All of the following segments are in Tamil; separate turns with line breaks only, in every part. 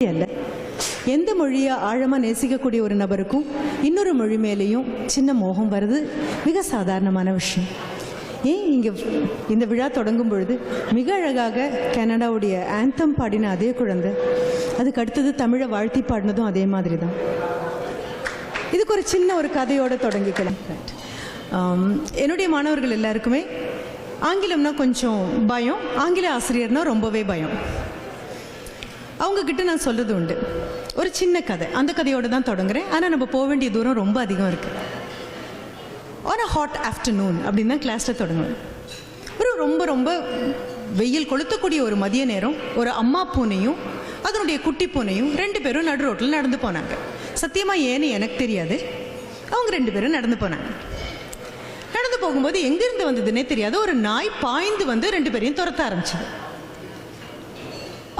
அல்ல. எந்த மொழியை ஆழமாக நேசிக்கக்கூடிய ஒரு நபருக்கும் இன்னொரு மொழி மேலேயும் சின்ன மோகம் வருது. மிக சாதாரணமான விஷயம். ஏன் இங்கே இந்த விழா தொடங்கும் பொழுது மிக அழகாக கனடாவுடைய ஆந்தம் பாடின அதே குழந்தை அதுக்கு அடுத்தது தமிழை வாழ்த்தி பாடினதும் அதே மாதிரி தான். இதுக்கு ஒரு சின்ன ஒரு கதையோடு தொடங்கிக்கலாம். என்னுடைய மாணவர்கள் எல்லாருக்குமே ஆங்கிலம்னா கொஞ்சம் பயம், ஆங்கில ஆசிரியர்னா ரொம்பவே பயம். அவங்கக்கிட்ட நான் சொல்கிறது உண்டு. ஒரு சின்ன கதை, அந்த கதையோடு தான் தொடங்குறேன். ஆனால் நம்ம போக வேண்டிய தூரம் ரொம்ப அதிகம் இருக்குது. ஆன் அ ஹாட் ஆஃப்டர்நூன் அப்படின்னு தான் கிளாஸில் தொடங்குவேன். ரொம்ப ரொம்ப வெயில் கொளுத்தக்கூடிய ஒரு மதிய நேரம், ஒரு அம்மா பூனையும் அதனுடைய குட்டி பூனையும் 2 பேரும் நடு ரோட்டில் நடந்து போனாங்க. சத்தியமாக ஏன்னு எனக்கு தெரியாது. அவங்க 2 பேரும் நடந்து போனாங்க. நடந்து போகும்போது எங்கேருந்து வந்ததுன்னே தெரியாது, ஒரு நாய் பாய்ந்து வந்து 2 பேரையும் துரத்த ஆரம்பிச்சது.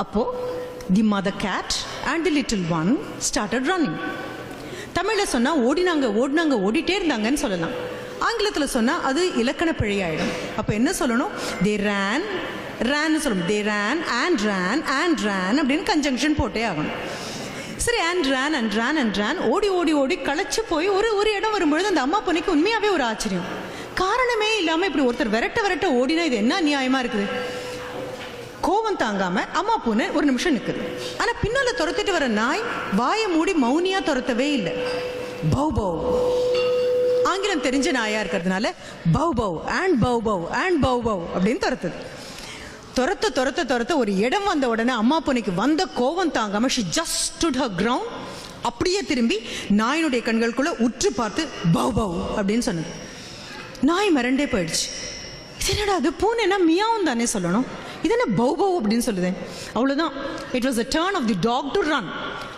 அப்போது the mother cat and the little one started running. தமிழில் சொன்னால் ஓடினாங்க ஓடினாங்க ஓடிட்டே இருந்தாங்கன்னு சொல்லலாம். ஆங்கிலத்தில் சொன்னால் அது இலக்கண பிழையாயிடும். அப்போ என்ன சொல்லணும்? தே ரேன், ரேன்னு சொல்லணும். தே ரேன் அண்ட் ரேன் அண்ட் ரேன் அப்படின்னு கன்ஜங்ஷன் போட்டே ஆகணும். சரி, அண்ட் ரேன் அண்ட் ரேன் அண்ட் ரேன் ஓடி ஓடி ஓடி களைச்சு போய் ஒரு இடம் வரும்பொழுது அந்த அம்மா பொண்ணுக்கு உண்மையாகவே ஒரு ஆச்சரியம். காரணமே இல்லாமல் இப்படி ஒருத்தர் விரட்ட ஓடினா இது என்ன நியாயமாக இருக்குது? கோபம் தாங்காம அம்மா பூனை ஒரு நிமிஷம் நிற்குது. ஆனால் பின்னால் துரத்திட்டு வர நாய் வாயை மூடி மௌனியா துரத்தவே இல்லை. பவ் பவ், ஆங்கிலம் தெரிஞ்ச நாயா இருக்கிறதுனால bow bow and bow bow and bow bow அப்படின்னு துரத்துது. துரத்த துரத்த துரத்த ஒரு இடம் வந்த உடனே அம்மா பூனைக்கு வந்த கோபம் தாங்காம she just stood her ground. அப்படியே திரும்பி நாயினுடைய கண்களுக்குள்ள உற்று பார்த்து பவ் பவ் அப்படின்னு சொன்னது. நாய் மிரண்டே போயிடுச்சு. என்னடா அது, பூனைனா மியாவும் தானே சொல்லணும், இது என்ன பவ் பவ் அப்படின்னு சொல்லுதேன். அவ்வளோதான். It was the turn of the dog to run.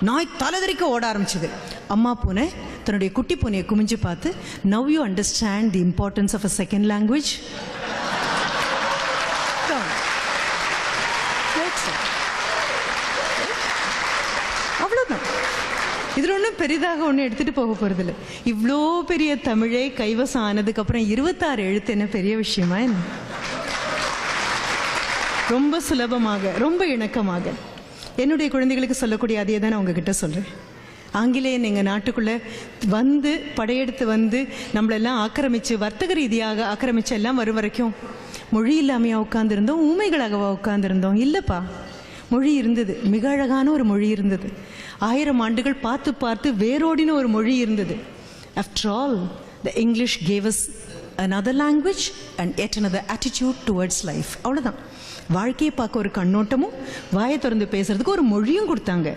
நாய் தலைதறிக்க ஓட ஆரம்பிச்சது. அம்மா பூனை தன்னுடைய குட்டி பூனையை குமிஞ்சு பார்த்து, now you understand the importance of a second language. அவ்வளோதான். இதில் ஒன்றும் பெரிதாக ஒன்றும் எடுத்துகிட்டு போக போகிறதில்ல. இவ்வளோ பெரிய தமிழே கைவசம் ஆனதுக்கப்புறம் 26 எழுத்து என்ன பெரிய விஷயமா என்ன? ரொம்ப சுலபமாக, ரொம்ப இணக்கமாக என்னுடைய குழந்தைகளுக்கு சொல்லக்கூடிய அதே தான் நான் உங்ககிட்ட சொல்கிறேன். ஆங்கிலேயன் எங்கள் நாட்டுக்குள்ளே வந்து படையெடுத்து வந்து நம்மளெல்லாம் ஆக்கிரமித்து, வர்த்தக ரீதியாக ஆக்கிரமித்து எல்லாம் வரும் வரைக்கும் மொழி இல்லாமையாக உட்காந்துருந்தோம், ஊமைகளாகவா உட்காந்துருந்தோம்? இல்லைப்பா, மொழி இருந்தது. மிக அழகான ஒரு மொழி இருந்தது. 1000 ஆண்டுகள் பார்த்து பார்த்து வேரோடின ஒரு மொழி இருந்தது. After all the English gave us another language and yet another attitude towards life. அவ்வளோதான். வாழ்க்கையை பார்க்க ஒரு கண்ணோட்டமும் வாயை திறந்து பேசுறதுக்கு ஒரு மொழியும் கொடுத்தாங்க.